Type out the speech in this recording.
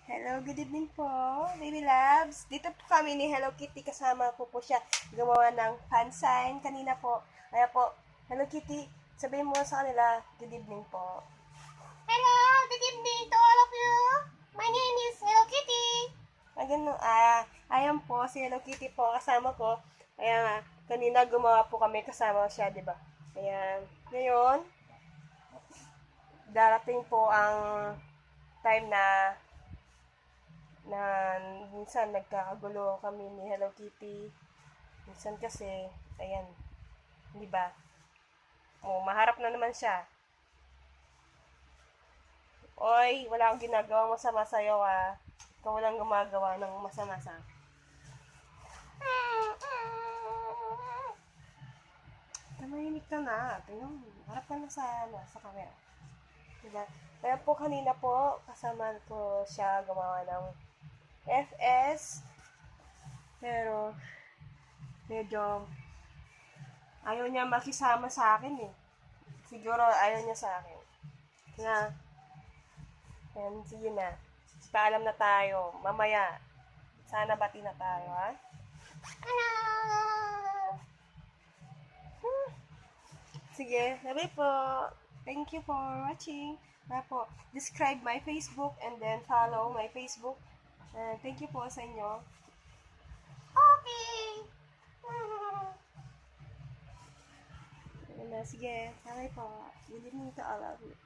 Hello, good evening po, baby loves. Dito po kami ni Hello Kitty, kasama ko po siya gumawa ng fan sign kanina po. Kaya po, Hello Kitty, sabihin mo sa kanila, good evening po. Hello, good evening to all of you. My name is Hello Kitty. Ayan po, si Hello Kitty po, kasama ko. Kaya kanina gumawa po kami kasama siya, di ba? Kaya, ngayon, darating po ang time na minsan nagkakagulo kami ni Hello Kitty. Minsan kasi, ayan, di ba? Maharap na naman siya. Oy, wala akong ginagawa masama sa'yo ah. Ikaw lang gumagawa ng masama sa akin. Tumahimik ka na. Tingnan mo, harap ka na sa camera. Diba? Kaya po kanina po, kasama ko siya gumawa ng FS. Pero, medyo, ayaw niya makisama sa akin eh. Siguro ayaw niya sa akin. Kaya, yan, sige na. Paalam na tayo. Mamaya, sana bati na tayo, ha? Hello. Sige, sabi po. Thank you for watching. Po, describe my Facebook and then follow my Facebook. Thank you po sa inyo. Okay. Sige, sabi po. Good evening to all of you.